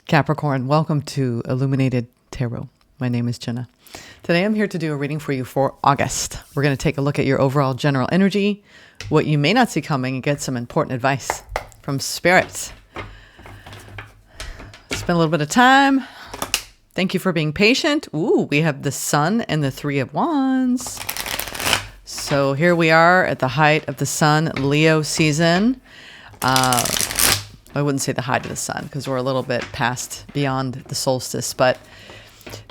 Capricorn, welcome to Illuminated Tarot. My name is Jenna. Today I'm here to do a reading for you for August. We're going to take a look at your overall general energy, what you may not see coming, and get some important advice from Spirit. Spend a little bit of time. Thank you for being patient. Ooh, we have the Sun and the Three of Wands. So here we are at the height of the Sun, Leo season. I wouldn't say the height of the Sun because we're a little bit past beyond the solstice, but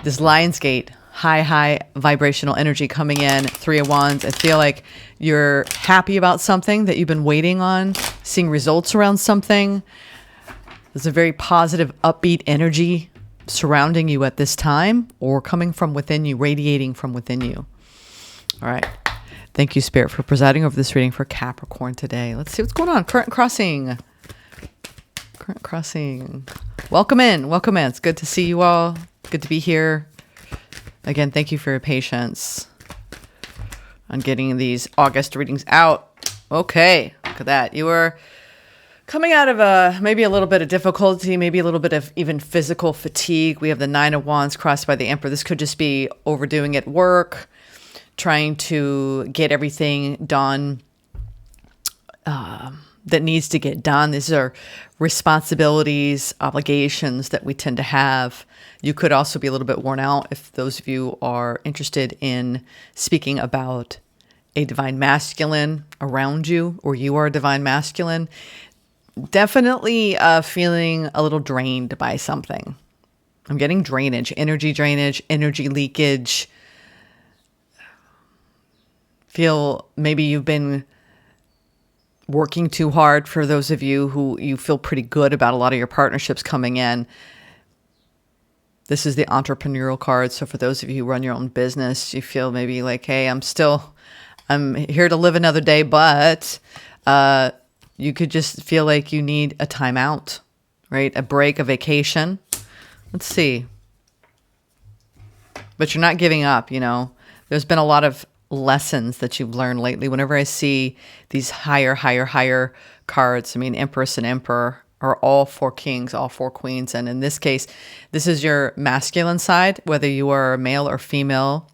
this Lionsgate, high vibrational energy coming in, Three of Wands. I feel like you're happy about something that you've been waiting on, seeing results around something. There's a very positive, upbeat energy surrounding you at this time, or coming from within you, radiating from within you. All right. Thank you, Spirit, for presiding over this reading for Capricorn today. Let's see what's going on. Current crossing. Current crossing. Welcome in. Welcome in. It's good to see you all. Good to be here. Again, thank you for your patience on getting these August readings out. Okay. Look at that. You were coming out of maybe a little bit of difficulty, maybe a little bit of even physical fatigue. We have the Nine of Wands crossed by the Emperor. This could just be overdoing at work, trying to get everything done that needs to get done. These are responsibilities, obligations that we tend to have. You could also be a little bit worn out if those of you are interested in speaking about a divine masculine around you, or you are a divine masculine. Definitely feeling a little drained by something. I'm getting drainage, energy leakage. Feel maybe you've been working too hard. For those of you who you feel pretty good about a lot of your partnerships coming in. This is the entrepreneurial card. So for those of you who run your own business, you feel maybe like, hey, I'm here to live another day, but you could just feel like you need a timeout, right? A break, a vacation. Let's see. But you're not giving up, you know. There's been a lot of lessons that you've learned lately. Whenever I see these higher cards, I mean, Empress and Emperor are all four kings, all four queens. And in this case, this is your masculine side, whether you are male or female.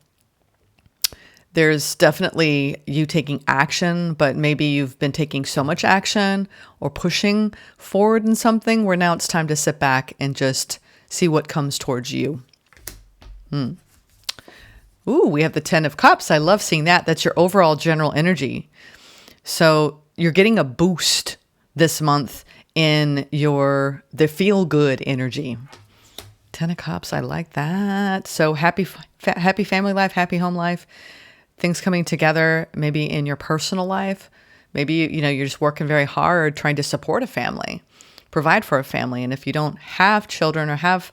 There's definitely you taking action, but maybe you've been taking so much action or pushing forward in something where now it's time to sit back and just see what comes towards you. Ooh, we have the Ten of Cups. I love seeing that. That's your overall general energy. So you're getting a boost this month in the feel-good energy. Ten of Cups, I like that. So happy family life, happy home life. Things coming together, maybe in your personal life. Maybe, you're just working very hard trying to support a family, provide for a family. And if you don't have children or have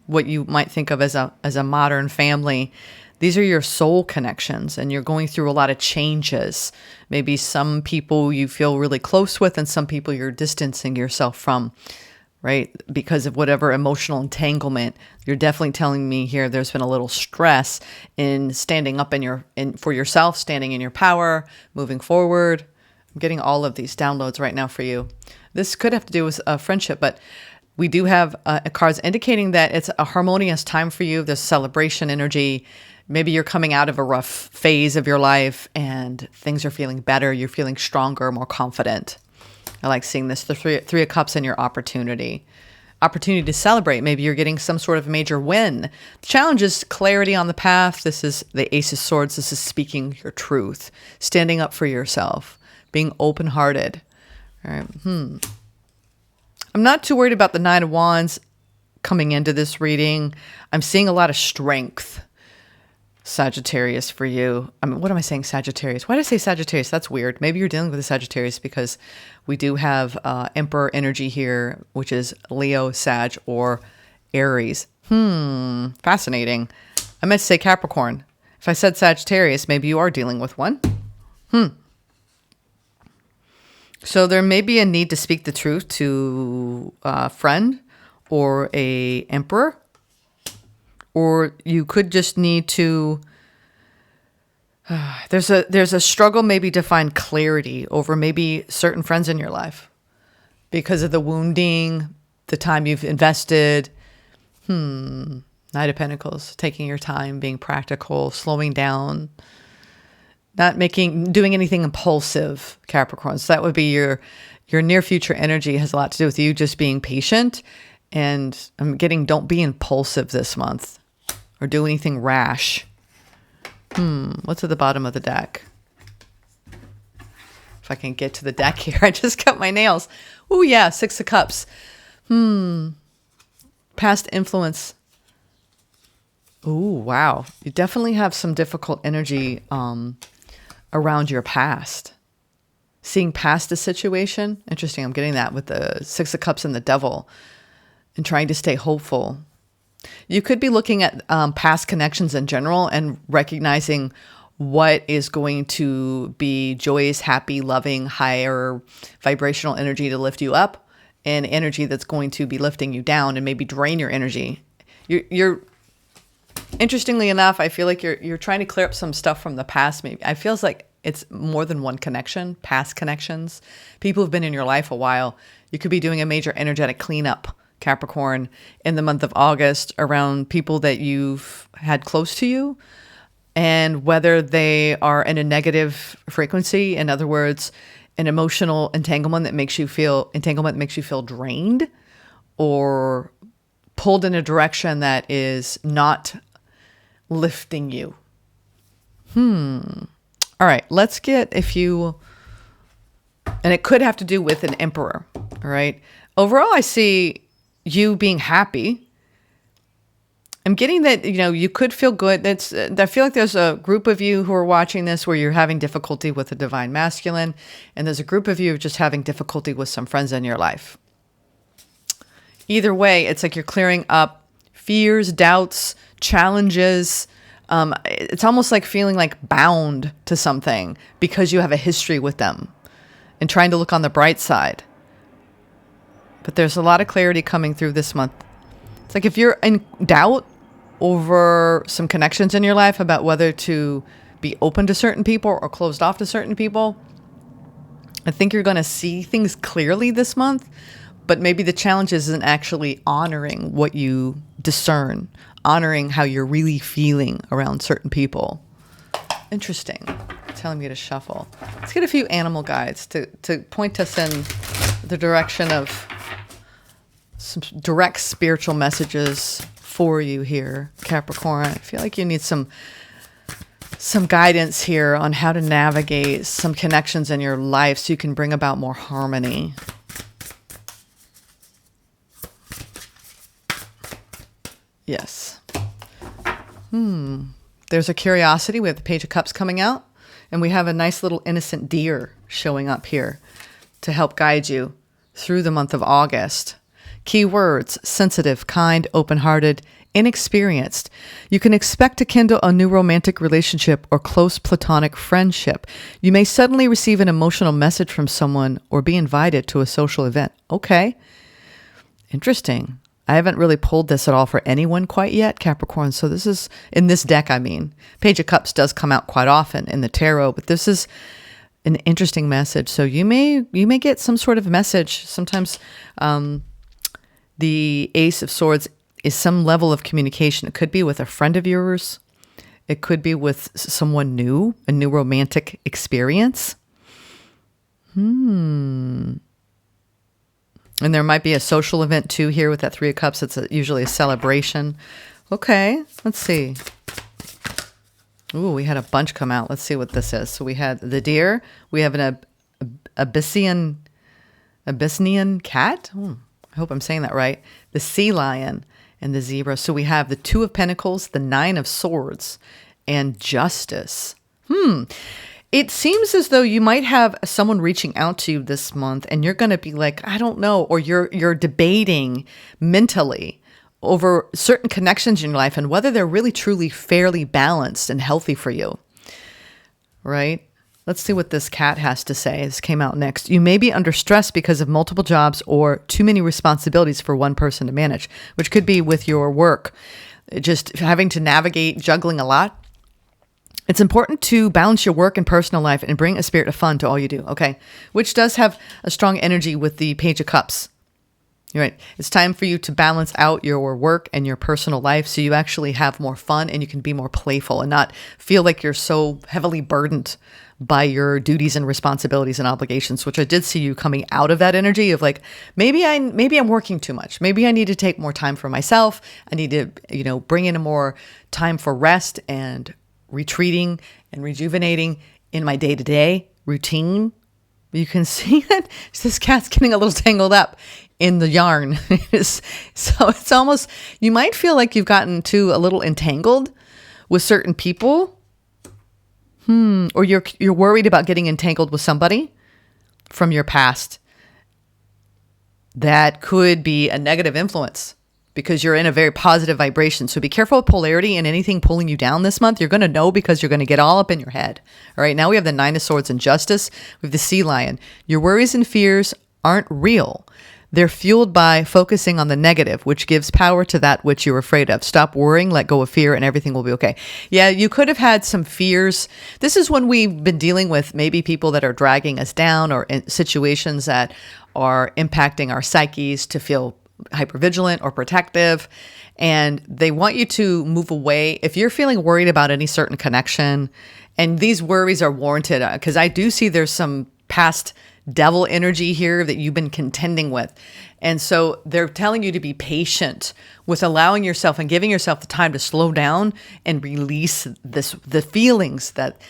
what you might think of as a modern family, these are your soul connections, and you're going through a lot of changes. Maybe some people you feel really close with and some people you're distancing yourself from, right? Because of whatever emotional entanglement. You're definitely telling me here there's been a little stress in standing up for yourself, standing in your power, moving forward. I'm getting all of these downloads right now for you. This could have to do with a friendship, but we do have cards indicating that it's a harmonious time for you. There's celebration energy. Maybe you're coming out of a rough phase of your life and things are feeling better. You're feeling stronger, more confident. I like seeing this. The Three of Cups and your opportunity to celebrate. Maybe you're getting some sort of major win. The challenge is clarity on the path. This is the Ace of Swords. This is speaking your truth, standing up for yourself, being open-hearted. All right. I'm not too worried about the Nine of Wands coming into this reading. I'm seeing a lot of strength. Sagittarius for you. I mean, what am I saying? Sagittarius. Why did I say Sagittarius? That's weird. Maybe you're dealing with a Sagittarius because we do have Emperor energy here, which is Leo, Sag, or Aries. Fascinating. I meant to say Capricorn. If I said Sagittarius, maybe you are dealing with one. So there may be a need to speak the truth to a friend or a emperor. Or you could just need to, there's a struggle maybe to find clarity over maybe certain friends in your life because of the wounding, the time you've invested. Knight of Pentacles, taking your time, being practical, slowing down, not doing anything impulsive, Capricorn. So that would be your near future energy. Has a lot to do with you just being patient. And I'm getting, don't be impulsive this month or do anything rash. What's at the bottom of the deck? If I can get to the deck here. I just cut my nails. Oh yeah, Six of Cups. Past influence. Oh, wow. You definitely have some difficult energy around your past. Seeing past a situation. Interesting. I'm getting that with the Six of Cups and the Devil. And trying to stay hopeful. You could be looking at past connections in general and recognizing what is going to be joyous, happy, loving, higher vibrational energy to lift you up, and energy that's going to be lifting you down and maybe drain your energy. You're interestingly enough, I feel like you're trying to clear up some stuff from the past. Maybe I feels like it's more than one connection, past connections. People who've been in your life a while. You could be doing a major energetic cleanup, Capricorn, in the month of August around people that you've had close to you, and whether they are in a negative frequency, in other words, an emotional entanglement that makes you feel drained or pulled in a direction that is not lifting you. All right, let's get and it could have to do with an emperor. All right. Overall, I see you being happy. I'm getting that, you could feel good. I feel like there's a group of you who are watching this where you're having difficulty with the divine masculine, and there's a group of you just having difficulty with some friends in your life. Either way, it's like you're clearing up fears, doubts, challenges. It's almost like feeling like bound to something because you have a history with them and trying to look on the bright side. But there's a lot of clarity coming through this month. It's like if you're in doubt over some connections in your life about whether to be open to certain people or closed off to certain people, I think you're going to see things clearly this month, but maybe the challenge isn't actually honoring what you discern, honoring how you're really feeling around certain people. Interesting. Telling me to shuffle. Let's get a few animal guides to point us in the direction of some direct spiritual messages for you here, Capricorn. I feel like you need some guidance here on how to navigate some connections in your life so you can bring about more harmony. Yes. There's a curiosity. We have the Page of Cups coming out, and we have a nice little innocent deer showing up here to help guide you through the month of August. Key words: sensitive, kind, open-hearted, inexperienced. You can expect to kindle a new romantic relationship or close platonic friendship. You may suddenly receive an emotional message from someone or be invited to a social event. Okay. Interesting. I haven't really pulled this at all for anyone quite yet, Capricorn. So this is, in this deck, Page of Cups does come out quite often in the tarot, but this is an interesting message. So you may get some sort of message. Sometimes the Ace of Swords is some level of communication. It could be with a friend of yours. It could be with someone new, a new romantic experience. And there might be a social event too here with that Three of Cups. It's usually a celebration. Okay, let's see. Ooh, we had a bunch come out. Let's see what this is. So we had the deer. We have an Abyssinian cat. I hope I'm saying that right. The sea lion and the zebra. So we have the Two of Pentacles, the Nine of Swords, and Justice. It seems as though you might have someone reaching out to you this month, and you're going to be like, I don't know, or you're debating mentally over certain connections in your life and whether they're really truly fairly balanced and healthy for you. Right? Let's see what this cat has to say. This came out next. You may be under stress because of multiple jobs or too many responsibilities for one person to manage, which could be with your work. Just having to navigate, juggling a lot. It's important to balance your work and personal life and bring a spirit of fun to all you do. Okay. Which does have a strong energy with the Page of Cups. You're right. It's time for you to balance out your work and your personal life so you actually have more fun and you can be more playful and not feel like you're so heavily burdened by your duties and responsibilities and obligations, which I did see you coming out of that energy of like, maybe I'm working too much. Maybe I need to take more time for myself. I need to, bring in more time for rest and retreating and rejuvenating in my day-to-day routine. You can see that this cat's getting a little tangled up in the yarn. So it's almost, you might feel like you've gotten a little entangled with certain people. Or you're worried about getting entangled with somebody from your past. That could be a negative influence because you're in a very positive vibration. So be careful with polarity and anything pulling you down this month. You're going to know because you're going to get all up in your head. All right, now we have the Nine of Swords and Justice. We have the Sea Lion. Your worries and fears aren't real. They're fueled by focusing on the negative, which gives power to that which you're afraid of. Stop worrying, let go of fear, and everything will be okay. Yeah, you could have had some fears. This is when we've been dealing with maybe people that are dragging us down or in situations that are impacting our psyches to feel hypervigilant or protective. And they want you to move away. If you're feeling worried about any certain connection, and these worries are warranted, because I do see there's some past devil energy here that you've been contending with. And so they're telling you to be patient with allowing yourself and giving yourself the time to slow down and release the feelings that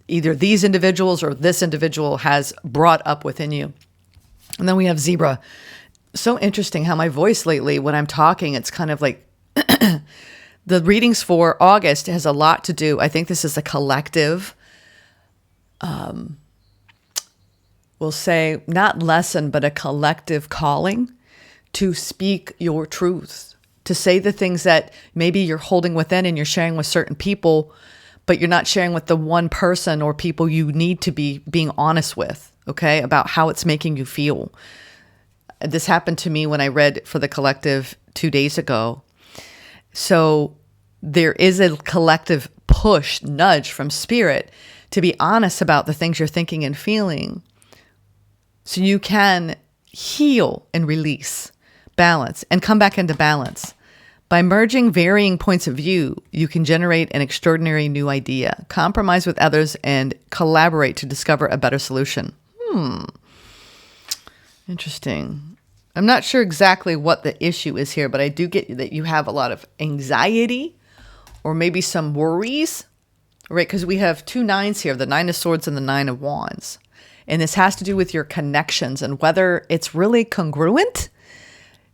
either these individuals or this individual has brought up within you. And then we have Zebra. So interesting how my voice lately, when I'm talking, it's kind of like the readings for August has a lot to do. I think this is a collective, we'll say not lesson, but a collective calling to speak your truth, to say the things that maybe you're holding within and you're sharing with certain people, but you're not sharing with the one person or people you need to be being honest with, okay, about how it's making you feel. This happened to me when I read for the collective 2 days ago. So there is a collective push, nudge from spirit to be honest about the things you're thinking and feeling, so you can heal and release, balance, and come back into balance. By merging varying points of view, you can generate an extraordinary new idea, compromise with others, and collaborate to discover a better solution. Interesting. I'm not sure exactly what the issue is here, but I do get that you have a lot of anxiety or maybe some worries, right? Because we have 2 nines here, the Nine of Swords and the Nine of Wands. And this has to do with your connections and whether it's really congruent.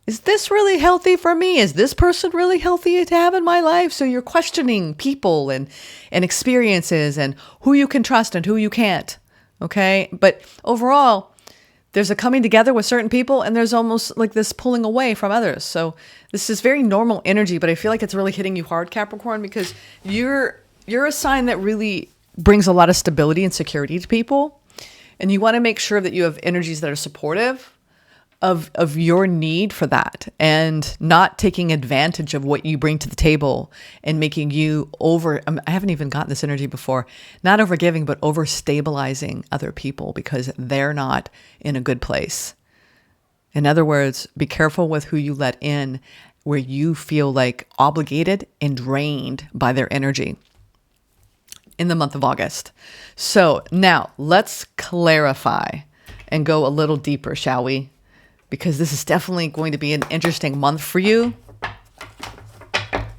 Is this really healthy for me? Is this person really healthy to have in my life? So you're questioning people and experiences and who you can trust and who you can't. Okay. But overall, there's a coming together with certain people and there's almost like this pulling away from others. So this is very normal energy, but I feel like it's really hitting you hard, Capricorn, because you're a sign that really brings a lot of stability and security to people. And you want to make sure that you have energies that are supportive of your need for that and not taking advantage of what you bring to the table and making you I haven't even gotten this energy before, not overgiving, but over stabilizing other people because they're not in a good place. In other words, be careful with who you let in where you feel like obligated and drained by their energy in the month of August. So now let's clarify and go a little deeper, shall we? Because this is definitely going to be an interesting month for you.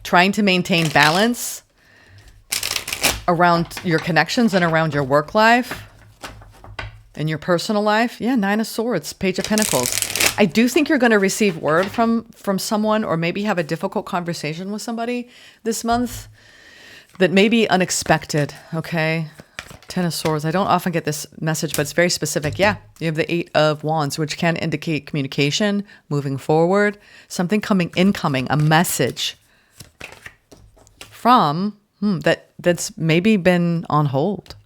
Trying to maintain balance around your connections and around your work life and your personal life. Yeah, Nine of Swords, Page of Pentacles. I do think you're going to receive word from someone or maybe have a difficult conversation with somebody this month that may be unexpected, okay? 10 of Swords. I don't often get this message, but it's very specific. Yeah, you have the 8 of Wands, which can indicate communication, moving forward, something incoming, a message from that's maybe been on hold.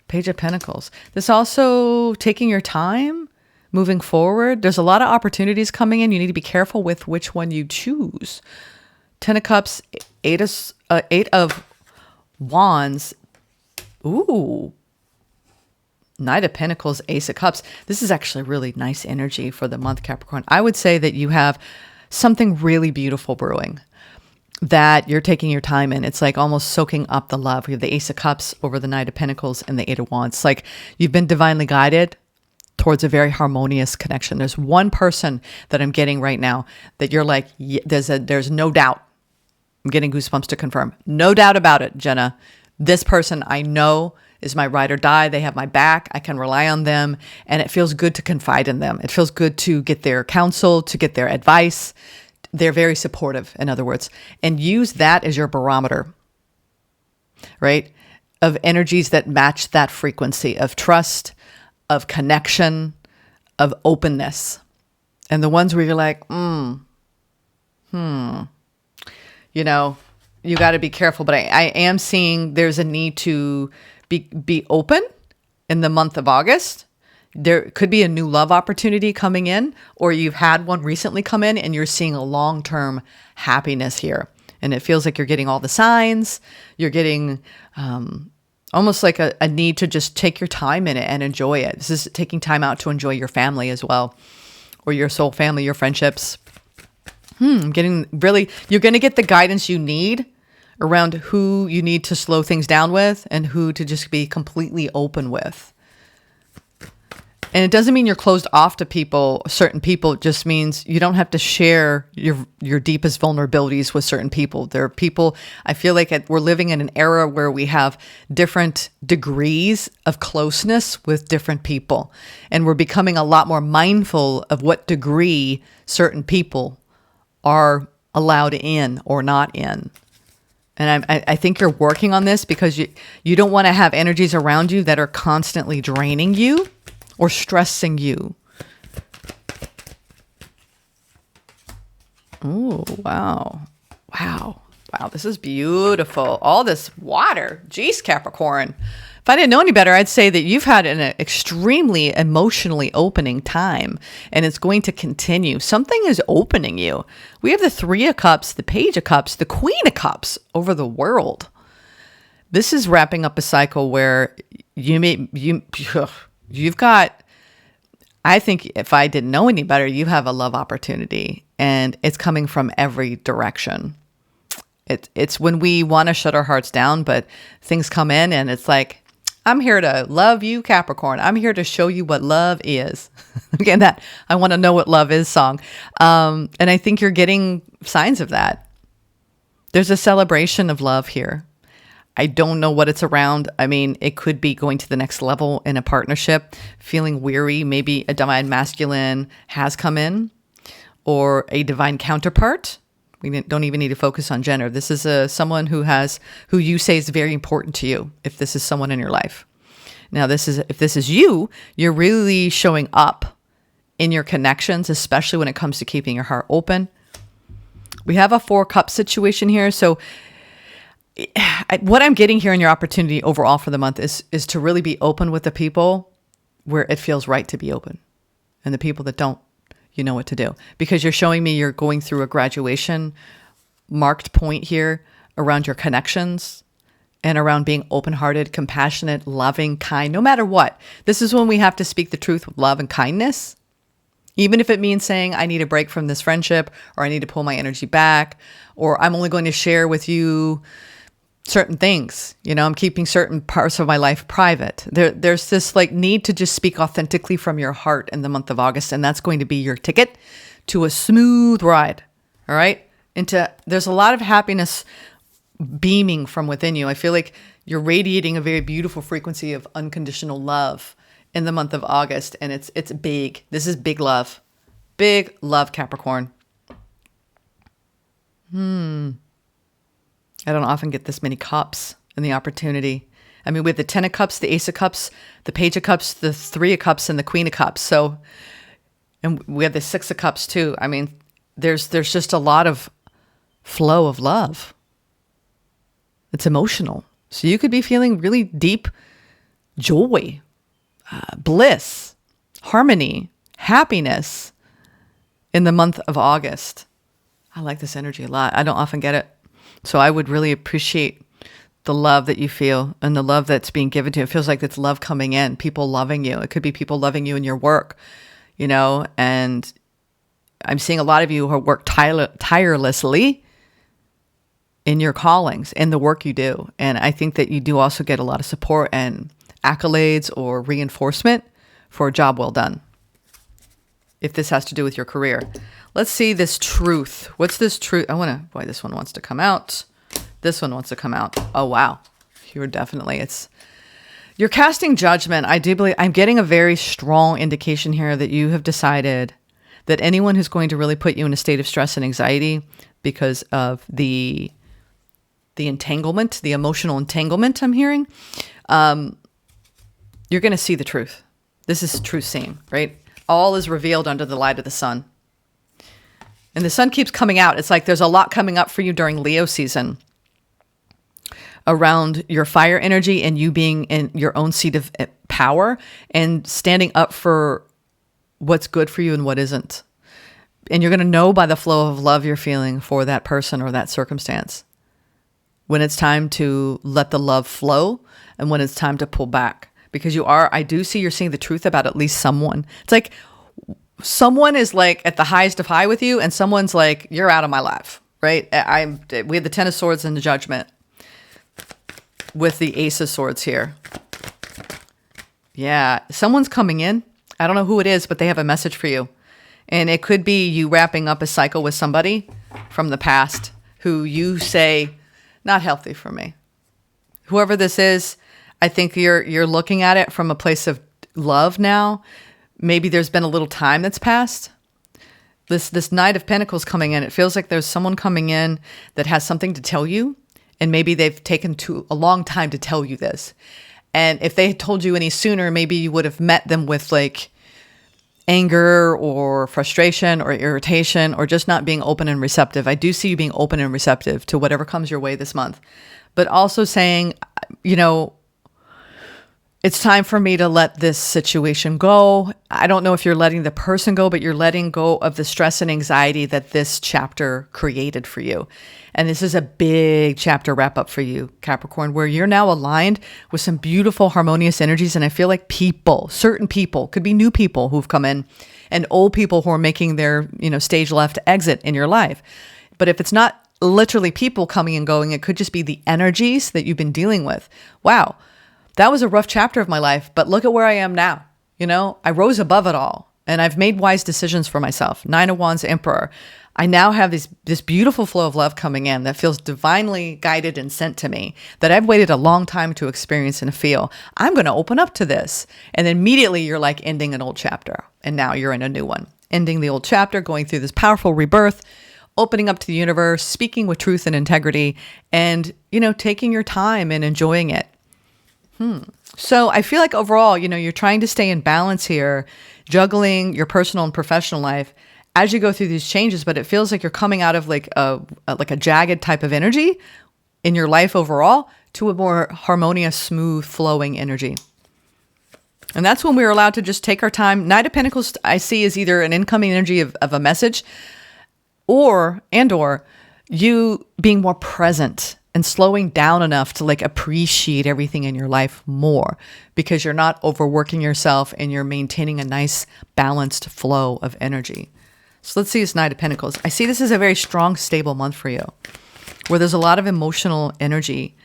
Page of Pentacles. This also taking your time, moving forward. There's a lot of opportunities coming in. You need to be careful with which one you choose. 10 of Cups, 8 of Wands. Ooh, Knight of Pentacles, Ace of Cups. This is actually really nice energy for the month, Capricorn. I would say that you have something really beautiful brewing that you're taking your time in. It's like almost soaking up the love. We have the Ace of Cups over the Knight of Pentacles and the Eight of Wands. It's like you've been divinely guided towards a very harmonious connection. There's one person that I'm getting right now that you're like, there's no doubt. I'm getting goosebumps to confirm. No doubt about it, Jenna. This person I know is my ride or die. They have my back. I can rely on them. And it feels good to confide in them. It feels good to get their counsel, to get their advice. They're very supportive, in other words. And use that as your barometer, right? Of energies that match that frequency of trust, of connection, of openness. And the ones where you're like, you know, you got to be careful. But I am seeing there's a need to be open in the month of August. There could be a new love opportunity coming in, or you've had one recently come in and you're seeing a long-term happiness here. And it feels like you're getting all the signs. You're getting almost like a need to just take your time in it and enjoy it. This is taking time out to enjoy your family as well, or your soul family, your friendships. You're going to get the guidance you need around who you need to slow things down with and who to just be completely open with. And it doesn't mean you're closed off to people, certain people. It just means you don't have to share your deepest vulnerabilities with certain people. There are people, I feel like we're living in an era where we have different degrees of closeness with different people. And we're becoming a lot more mindful of what degree certain people are allowed in or not in. And I think you're working on this because you don't want to have energies around you that are constantly draining you or stressing you. Oh, wow. Wow. Wow, this is beautiful. All this water. Jeez, Capricorn. If I didn't know any better, I'd say that you've had an extremely emotionally opening time, and it's going to continue. Something is opening you. We have the Three of Cups, the Page of Cups, the Queen of Cups over the world. This is wrapping up a cycle where you've got, I think if I didn't know any better, you have a love opportunity, and it's coming from every direction. It's when we want to shut our hearts down, but things come in and it's like, I'm here to love you, Capricorn. I'm here to show you what love is. Again, that I want to know what love is song. And I think you're getting signs of that. There's a celebration of love here. I don't know what it's around. I mean, it could be going to the next level in a partnership, feeling weary. Maybe a divine masculine has come in, or a divine counterpart. We don't even need to focus on gender. This is someone who you say is very important to you, if this is someone in your life. Now, if this is you, you're really showing up in your connections, especially when it comes to keeping your heart open. We have a Four Cup situation here. So what I'm getting here in your opportunity overall for the month is to really be open with the people where it feels right to be open. And the people that don't, you know what to do. Because you're showing me you're going through a graduation marked point here around your connections and around being open-hearted, compassionate, loving, kind, no matter what. This is when we have to speak the truth with love and kindness. Even if it means saying, I need a break from this friendship, or I need to pull my energy back, or I'm only going to share with you certain things. You know, I'm keeping certain parts of my life private. There's this like need to just speak authentically from your heart in the month of August. And that's going to be your ticket to a smooth ride. All right. There's a lot of happiness beaming from within you. I feel like you're radiating a very beautiful frequency of unconditional love in the month of August. And it's big. This is big love. Big love, Capricorn. I don't often get this many cups in the opportunity. I mean, we have the Ten of Cups, the Ace of Cups, the Page of Cups, the Three of Cups, and the Queen of Cups. So, and we have the Six of Cups too. I mean, there's just a lot of flow of love. It's emotional. So you could be feeling really deep joy, bliss, harmony, happiness in the month of August. I like this energy a lot. I don't often get it. So I would really appreciate the love that you feel and the love that's being given to you. It feels like it's love coming in, people loving you. It could be people loving you in your work, and I'm seeing a lot of you who work tirelessly in your callings, in the work you do. And I think that you do also get a lot of support and accolades or reinforcement for a job well done, if this has to do with your career. Let's see this truth. What's this truth? Boy, this one wants to come out. This one wants to come out. Oh, wow. You're casting judgment. I do believe I'm getting a very strong indication here that you have decided that anyone who's going to really put you in a state of stress and anxiety because of the entanglement, the emotional entanglement I'm hearing, you're going to see the truth. This is truth seeing, right? All is revealed under the light of the sun. And the sun keeps coming out. It's like there's a lot coming up for you during Leo season around your fire energy and you being in your own seat of power and standing up for what's good for you and what isn't. And you're going to know by the flow of love you're feeling for that person or that circumstance when it's time to let the love flow and when it's time to pull back. Because I do see you're seeing the truth about at least someone. It's like someone is like at the highest of high with you and someone's like, you're out of my life, right? We have the Ten of Swords and the Judgment with the Ace of Swords here. Yeah, someone's coming in. I don't know who it is, but they have a message for you. And it could be you wrapping up a cycle with somebody from the past who you say, not healthy for me. Whoever this is, I think you're looking at it from a place of love now. Maybe there's been a little time that's passed. This Knight of Pentacles coming in, it feels like there's someone coming in that has something to tell you, and maybe they've taken a long time to tell you this. And if they had told you any sooner, maybe you would have met them with like anger or frustration or irritation or just not being open and receptive. I do see you being open and receptive to whatever comes your way this month, but also saying, it's time for me to let this situation go. I don't know if you're letting the person go, but you're letting go of the stress and anxiety that this chapter created for you. And this is a big chapter wrap up for you, Capricorn, where you're now aligned with some beautiful harmonious energies. And I feel like certain people, could be new people who've come in and old people who are making their, stage left exit in your life. But if it's not literally people coming and going, it could just be the energies that you've been dealing with. Wow. That was a rough chapter of my life, but look at where I am now. I rose above it all and I've made wise decisions for myself. Nine of Wands, Emperor. I now have this beautiful flow of love coming in that feels divinely guided and sent to me that I've waited a long time to experience and feel. I'm going to open up to this. And then immediately you're like ending an old chapter and now you're in a new one. Ending the old chapter, going through this powerful rebirth, opening up to the universe, speaking with truth and integrity, and, taking your time and enjoying it. So I feel like overall, you're trying to stay in balance here, juggling your personal and professional life as you go through these changes, but it feels like you're coming out of like a jagged type of energy in your life overall to a more harmonious, smooth flowing energy. And that's when we're allowed to just take our time. Knight of Pentacles, I see, is either an incoming energy of a message or you being more present and slowing down enough to like appreciate everything in your life more because you're not overworking yourself and you're maintaining a nice balanced flow of energy. So let's see this Knight of Pentacles. I see this as a very strong, stable month for you where there's a lot of emotional energy.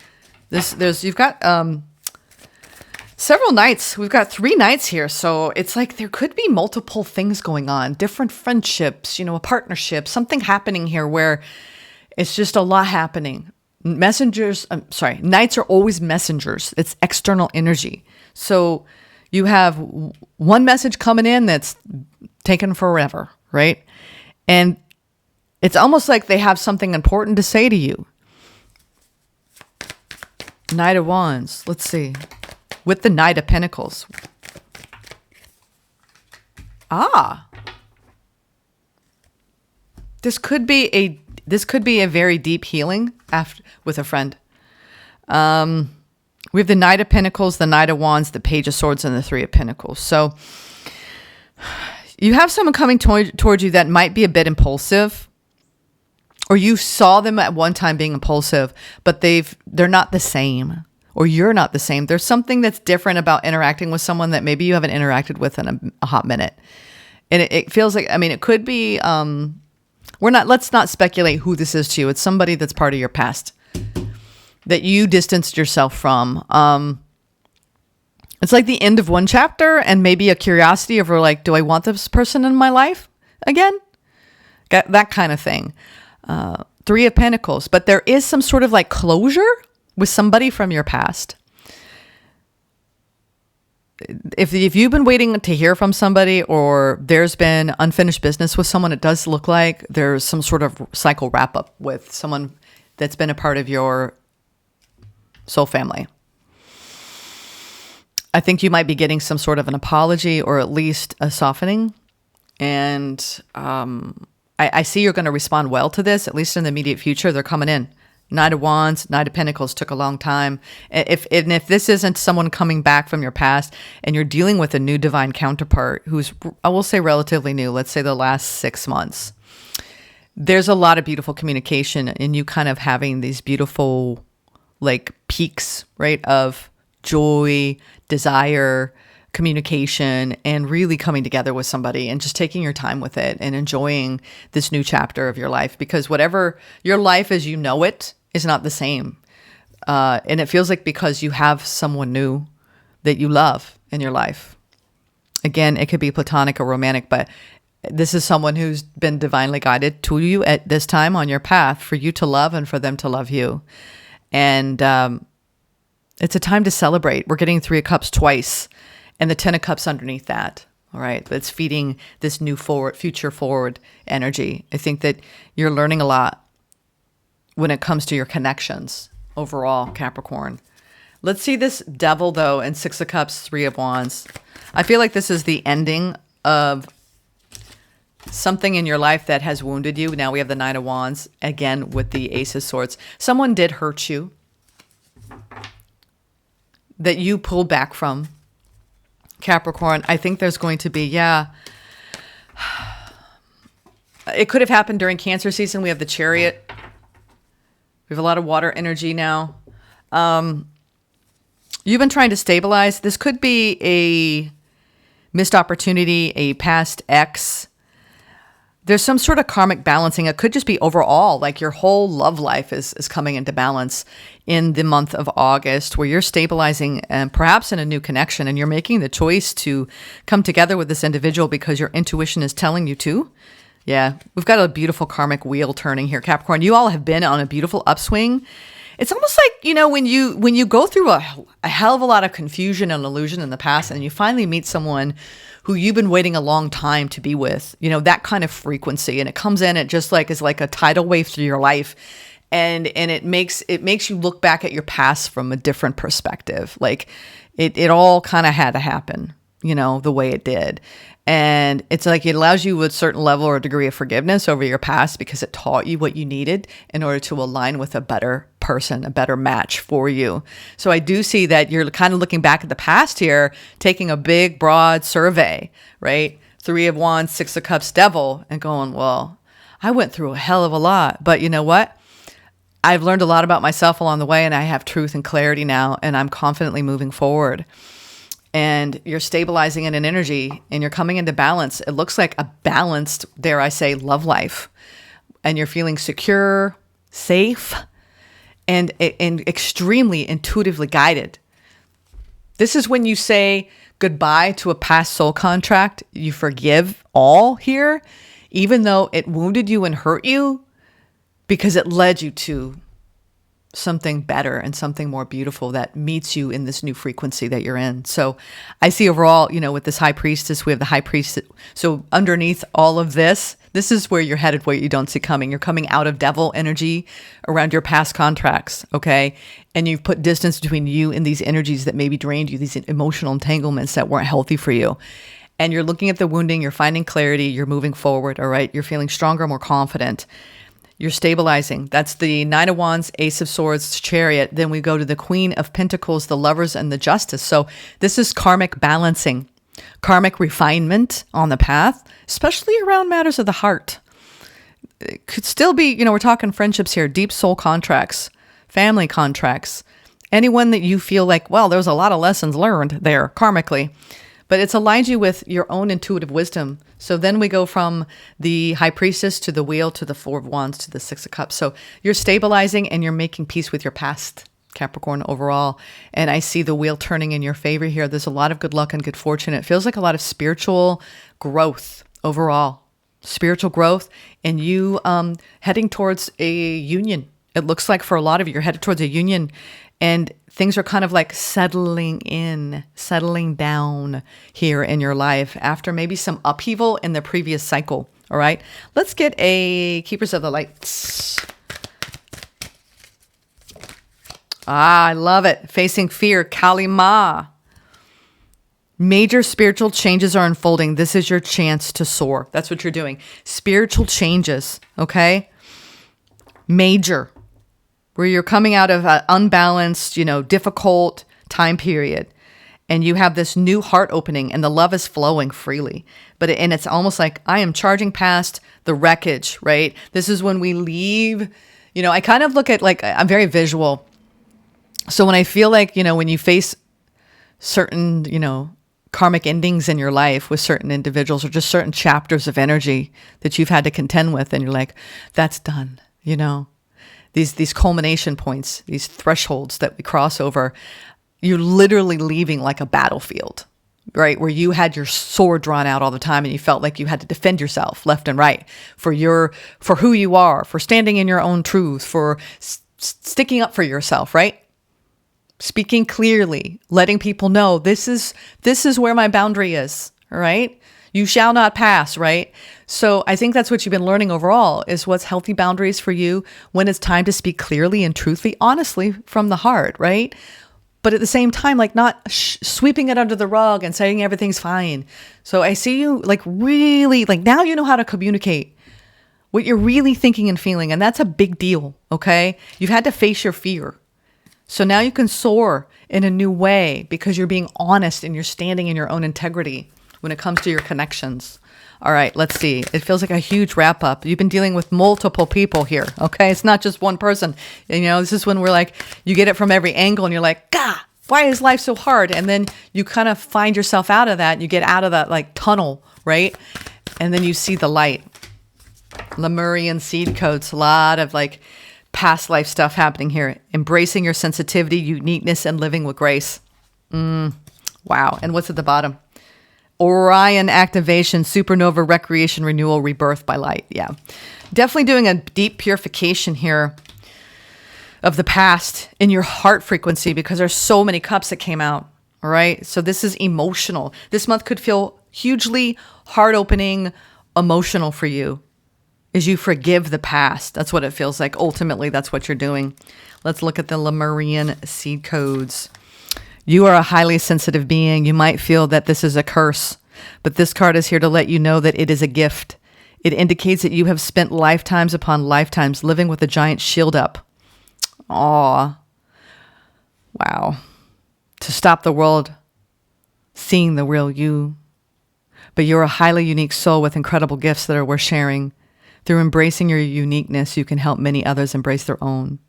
You've got several nights. We've got 3 nights here. So it's like there could be multiple things going on, different friendships, a partnership, something happening here where it's just a lot happening. Nights are always messengers. It's external energy. So you have one message coming in that's taken forever, right? And it's almost like they have something important to say to you. Knight of Wands. Let's see. With the Knight of Pentacles. This could be a very deep healing with a friend. We have the Knight of Pentacles, the Knight of Wands, the Page of Swords, and the Three of Pentacles. So you have someone coming towards you that might be a bit impulsive or you saw them at one time being impulsive, but they're not the same, or you're not the same. There's something that's different about interacting with someone that maybe you haven't interacted with in a hot minute. And it feels like, I mean, it could be, let's not speculate who this is to you. It's somebody that's part of your past that you distanced yourself from. It's like the end of one chapter and maybe a curiosity over like, do I want this person in my life again? That kind of thing. 3 of Pentacles, but there is some sort of like closure with somebody from your past. If you've been waiting to hear from somebody, or there's been unfinished business with someone, it does look like there's some sort of cycle wrap up with someone that's been a part of your soul family. I think you might be getting some sort of an apology, or at least a softening. And I see you're going to respond well to this, at least in the immediate future. They're coming in. Knight of Wands, Knight of Pentacles took a long time. If this isn't someone coming back from your past and you're dealing with a new divine counterpart who's, I will say, relatively new, let's say the last 6 months, there's a lot of beautiful communication and you kind of having these beautiful like peaks, right, of joy, desire, communication, and really coming together with somebody and just taking your time with it and enjoying this new chapter of your life, because whatever your life as you know it is not the same. And it feels like because you have someone new that you love in your life. Again, it could be platonic or romantic, but this is someone who's been divinely guided to you at this time on your path for you to love and for them to love you. And it's a time to celebrate. We're getting 3 of Cups twice, and the 10 of Cups underneath that. All right. That's feeding this new future forward energy. I think that you're learning a lot when it comes to your connections overall, Capricorn. Let's see this Devil, though, and 6 of Cups, 3 of Wands. I feel like this is the ending of something in your life that has wounded you. Now we have the 9 of Wands, again, with the Ace of Swords. Someone did hurt you that you pulled back from. Capricorn, I think there's going to be, it could have happened during Cancer season. We have the Chariot. We have a lot of water energy now. You've been trying to stabilize. This could be a missed opportunity, a past ex. There's some sort of karmic balancing. It could just be overall, like your whole love life is coming into balance in the month of August, where you're stabilizing and perhaps in a new connection, and you're making the choice to come together with this individual because your intuition is telling you to. Yeah, we've got a beautiful karmic wheel turning here, Capricorn. You all have been on a beautiful upswing. It's almost like, you know, when you go through a hell of a lot of confusion and illusion in the past, and you finally meet someone who you've been waiting a long time to be with, you know, that kind of frequency, and it comes in, it just like is like a tidal wave through your life, and it makes you look back at your past from a different perspective. Like it all kind of had to happen, you know, the way it did. And it's like it allows you a certain level or degree of forgiveness over your past because it taught you what you needed in order to align with a better person, a better match for you. So I do see that you're kind of looking back at the past here, taking a big, broad survey, right? 3 of Wands, 6 of Cups, Devil, and going, well, I went through a hell of a lot, but you know what? I've learned a lot about myself along the way, and I have truth and clarity now, and I'm confidently moving forward. And you're stabilizing in an energy and you're coming into balance. It looks like a balanced, dare I say, love life. And you're feeling secure, safe, and extremely intuitively guided. This is when you say goodbye to a past soul contract. You forgive all here, even though it wounded you and hurt you, because it led you to something better and something more beautiful that meets you in this new frequency that you're in. So I see overall, you know, with this High Priestess, we have the High Priest. So underneath all of this, this is where you're headed, where you don't see coming. You're coming out of Devil energy around your past contracts, okay? And you've put distance between you and these energies that maybe drained you, these emotional entanglements that weren't healthy for you. And you're looking at the wounding, you're finding clarity, you're moving forward, all right? You're feeling stronger, more confident. You're stabilizing. That's the 9 of Wands, Ace of Swords, Chariot. Then we go to the Queen of Pentacles, the Lovers, and the Justice. So this is karmic balancing, karmic refinement on the path, especially around matters of the heart. could still be, we're talking friendships here, deep soul contracts, family contracts, anyone that you feel like, well, there's a lot of lessons learned there karmically, but it's aligned you with your own intuitive wisdom. So then we go from the High Priestess to the Wheel to the Four of Wands to the Six of Cups. So you're stabilizing and you're making peace with your past, Capricorn, overall. And I see the wheel turning in your favor here. There's a lot of good luck and good fortune. It feels like a lot of spiritual growth overall, spiritual growth, and you heading towards a union. It looks like for a lot of you, you're headed towards a union, and things are kind of like settling down here in your life after maybe some upheaval in the previous cycle. All right, let's get a Keepers of the Lights. I love it. Facing fear, Kali Ma. Major spiritual changes are unfolding. This is your chance to soar. That's what you're doing. Spiritual changes, okay? Major. Where you're coming out of an unbalanced, difficult time period. And you have this new heart opening and the love is flowing freely. And it's almost like I am charging past the wreckage, right? This is when we leave. I kind of look at I'm very visual. So when I feel like, when you face certain, karmic endings in your life with certain individuals or just certain chapters of energy that you've had to contend with, and you're like, that's done, these culmination points, these thresholds that we cross over, you're literally leaving like a battlefield, right? Where you had your sword drawn out all the time and you felt like you had to defend yourself left and right for who you are, for standing in your own truth, for sticking up for yourself, right? Speaking clearly, letting people know this is where my boundary is, all right? You shall not pass, right? So I think that's what you've been learning overall is what's healthy boundaries for you when it's time to speak clearly and truthfully, honestly, from the heart, right? But at the same time, not sweeping it under the rug and saying everything's fine. So I see you really, now you know how to communicate what you're really thinking and feeling. And that's a big deal, okay? You've had to face your fear. So now you can soar in a new way because you're being honest and you're standing in your own integrity when it comes to your connections. All right, let's see. It feels like a huge wrap up. You've been dealing with multiple people here, okay? It's not just one person. This is when we're you get it from every angle and you're like, God, why is life so hard? And then you kind of find yourself out of that. You get out of that tunnel, right? And then you see the light. Lemurian seed codes, a lot of past life stuff happening here. Embracing your sensitivity, uniqueness, and living with grace. Wow. And what's at the bottom? Orion activation, supernova, recreation, renewal, rebirth by light. Yeah. Definitely doing a deep purification here of the past in your heart frequency because there's so many cups that came out. All right. So this is emotional. This month could feel hugely heart opening, emotional for you. Is you forgive the past. That's what it feels like. Ultimately, that's what you're doing. Let's look at the Lemurian seed codes. You are a highly sensitive being. You might feel that this is a curse, but this card is here to let you know that it is a gift. It indicates that you have spent lifetimes upon lifetimes living with a giant shield up. Aw. Wow. To stop the world seeing the real you. But you're a highly unique soul with incredible gifts that are worth sharing. Through embracing your uniqueness, you can help many others embrace their own.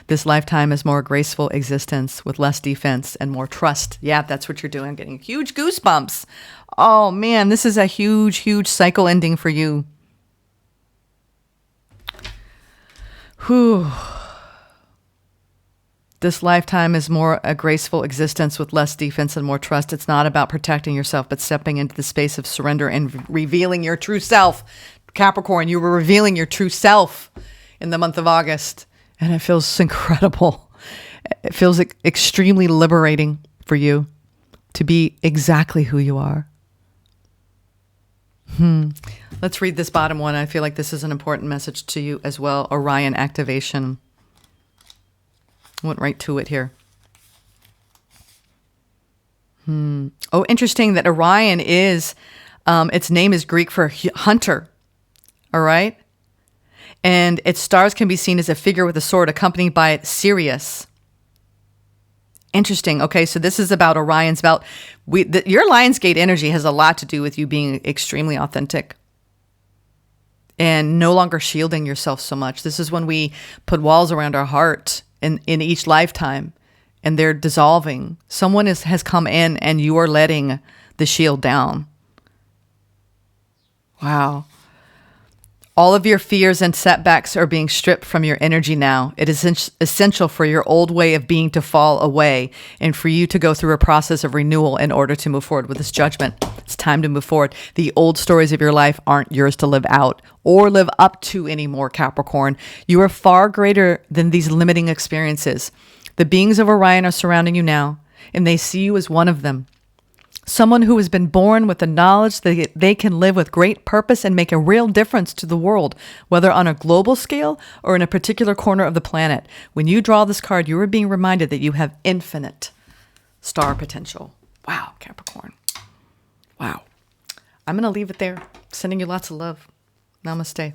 This lifetime is more graceful existence with less defense and more trust. Yeah, that's what you're doing. I'm getting huge goosebumps. Oh man, this is a huge, huge cycle ending for you. Whew. This lifetime is more a graceful existence with less defense and more trust. It's not about protecting yourself, but stepping into the space of surrender and revealing your true self. Capricorn, you were revealing your true self in the month of August, and it feels incredible. It feels extremely liberating for you to be exactly who you are. Let's read this bottom one. I feel like this is an important message to you as well. Orion activation. Went right to it here. Oh, interesting that Orion is, its name is Greek for hunter. All right. And its stars can be seen as a figure with a sword accompanied by Sirius. Interesting. Okay. So this is about Orion's belt. Your Lionsgate energy has a lot to do with you being extremely authentic. and no longer shielding yourself so much. This is when we put walls around our heart in each lifetime, and they're dissolving. Someone has come in and you are letting the shield down. Wow. All of your fears and setbacks are being stripped from your energy now. It is essential for your old way of being to fall away and for you to go through a process of renewal in order to move forward with this judgment. It's time to move forward. The old stories of your life aren't yours to live out or live up to anymore, Capricorn. You are far greater than these limiting experiences. The beings of Orion are surrounding you now, and they see you as one of them. Someone who has been born with the knowledge that they can live with great purpose and make a real difference to the world, whether on a global scale or in a particular corner of the planet. When you draw this card, you are being reminded that you have infinite star potential. Wow, Capricorn. Wow. I'm going to leave it there. Sending you lots of love. Namaste.